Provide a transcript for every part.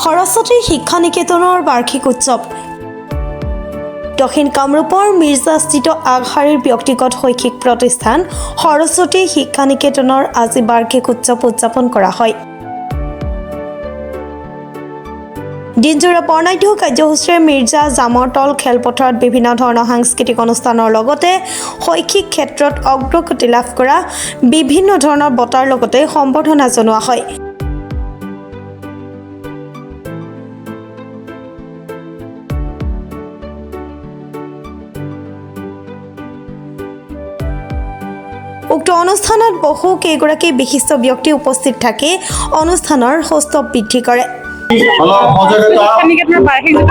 সৰস্বতী শিক্ষা নিকেতনৰ বাৰ্ষিক উৎসৱ। দক্ষিণ কামৰূপৰ মিৰ্জাস্থিত আগশাৰীৰ ব্যক্তিগত শৈক্ষিক প্ৰতিষ্ঠান সৰস্বতী শিক্ষা নিকেতনৰ আজি বাৰ্ষিক উৎসৱ উদযাপন কৰা হয়। দিনজোৰা বৰ্ণাঢ্য কাৰ্যসূচীৰে মিৰ্জা জামৰতল খেলপথাৰত বিভিন্ন ধৰণৰ সাংস্কৃতিক অনুষ্ঠানৰ লগতে শৈক্ষিক ক্ষেত্ৰত অগ্ৰগতি লাভ কৰা বিভিন্ন ধৰণৰ বঁটাৰ লগতে সম্বৰ্ধনা জনোৱা হয়। উক্ত অনুষ্ঠানত বহু কেইগৰাকী বিশিষ্ট ব্যক্তি উপস্থিত থাকি অনুষ্ঠানৰ সৌষ্ঠৱ বৃদ্ধি কৰে।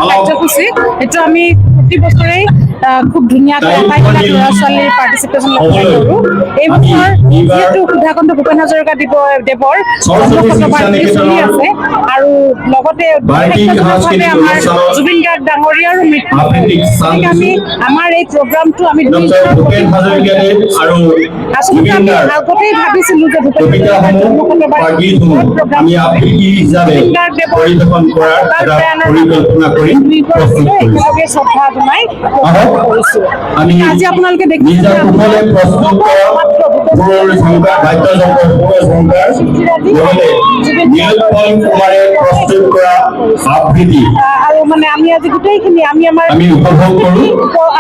কাৰ্যসূচী এইটো আমি প্ৰতি বছৰেই খুব ধুনীয়াকৈ আটাইবিলাক ল'ৰা ছোৱালীৰ পাৰ্টিচিপেশ্যন লক্ষ্য কৰোঁ। এই বছৰ যিহেতু সুধাকণ্ঠ ভূপেন হাজৰিকা দেৱৰ জন্মশতবাৰ্ষিকী চলি আছে আৰু লগতে আমাৰ জুবিন গাৰ্গ ডাঙৰীয়াৰো মৃত্যু, গতিকে আমি আমাৰ এই প্ৰগ্ৰামটো আমি আচলতে আমি আগতেই ভাবিছিলোঁ যে ভূপেন হাজৰিকাৰ জন্মশতবাৰ্ষিকী একেলগে শ্ৰদ্ধা জনাই কৰিছোঁ। আজি আপোনালোকে দেখিছে আৰু মানে আমি আজি গোটেইখিনি আমি আমাৰ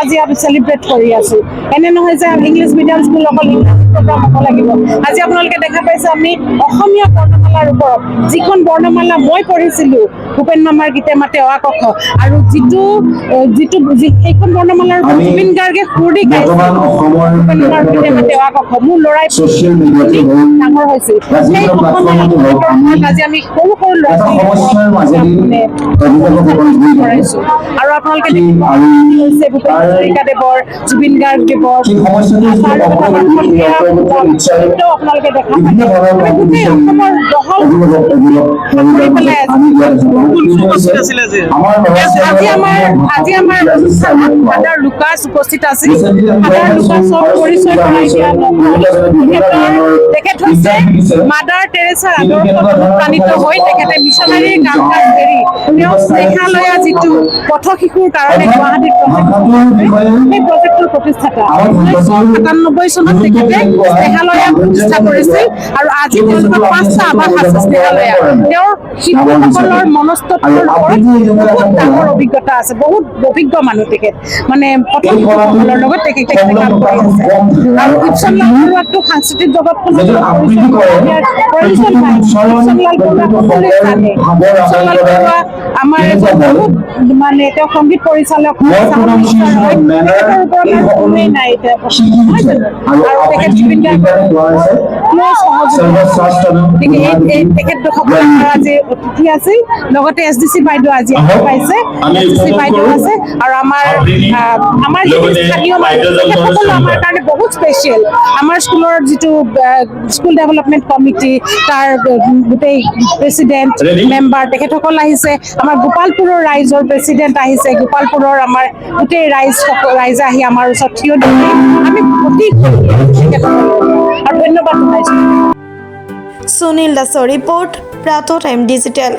আজি আমি চেলিব্ৰেট কৰি আছো। এনে নহয় যে ইংলিছ মিডিয়াম স্কুল অকল ইংৰাজী প্ৰগ্ৰাম হ'ব লাগিব। আজি আপোনালোকে দেখা পাইছে আমি অসমীয়া বৰ্ণমালাৰ ওপৰত যিখন বৰ্ণমালা মই পঢ়িছিলোঁ ভূপেন মামাৰ গীতে মাতে অ আ ক খ, আৰু সেইখন বৰ্ণমালাৰ জুবিন গাৰ্গে সুৰ দি গাইছিল ভূপেন মামাৰ গীতে মাতে অ আ ক খ। মোৰ ল'ৰাই ডাঙৰ হৈছিল সেই আজি আমি সৰু সৰু ল'ৰা ছোৱালী আৰু আপোনালোকে হৈছে ভূপেন হাজৰিকা দেৱৰ, জুবিন গাৰ্গ দেৱৰ আপোনালোকে দেখা পায় গোটেই অসমৰ দহল কৰি পেলাই আজি আমাৰ অনুষ্ঠানত ফাদাৰ লুকাছ উপস্থিত আছিল। ফাদাৰ লুকাছৰ পৰিচয় কৰাই দিয়া তেখেত হৈছে মাদাৰ টেৰেছাৰ আদৰ্শত অনুপ্ৰাণিত হৈ তেখেতে মিছনাৰীৰ কাম কাজ এৰি তেওঁ স্নেহালয়া যিটো পথ শিশুৰ কাৰণে গুৱাহাটীত সেই প্ৰজেক্টৰ প্ৰতিষ্ঠাতা। 1997 চনত তেখেতে স্নেহালয়া প্ৰতিষ্ঠা কৰিছিল আৰু আজি তেওঁলোকৰ 5টা আৱাস আছে স্নেহালয়া। তেওঁৰ শিশুসকলৰ মনস্তত্বৰ ওপৰত বহুত ডাঙৰ অভিজ্ঞতা আছে, বহুত অভিজ্ঞ মানুহ তেখেত, মানে প্ৰথম শিশুসকলৰ লগত তেখেতে কাম কৰি আছে। আৰু ইপচনলাল বৰুৱাকটো সাংস্কৃতিক জগতখনত আমাৰ বহুত মানে তেওঁ সংগীত পৰিচালক হয়, নাই আৰু তেখেত জুবিন গাৰ্গৰ তেখেতসকল আজি অতিথি আছিল। লগতে SDC বাইদেউ আজি পাইছে, SDC বাইদেউ আছে আৰু আমাৰ যিটো স্থানীয় তেখেতসকল আমাৰ কাৰণে বহুত স্পেচিয়েল। আমাৰ স্কুলৰ যিটো স্কুল ডেভেলপমেণ্ট কমিটি তাৰ গোটেই প্ৰেচিডেণ্ট মেম্বাৰ তেখেতসকল আহিছে। আমাৰ গোপালপুৰৰ ৰাইজৰ প্ৰেচিডেণ্ট আহিছে, গোপালপুৰৰ আমাৰ গোটেই ৰাইজে আহি আমাৰ ওচৰত থিয় দিয়ে। আমি অতি আৰু ধন্যবাদ জনাইছোঁ। সুনীল দাসৰ ৰিপৰ্ট, প্ৰাতঃ টাইম ডিজিটেল।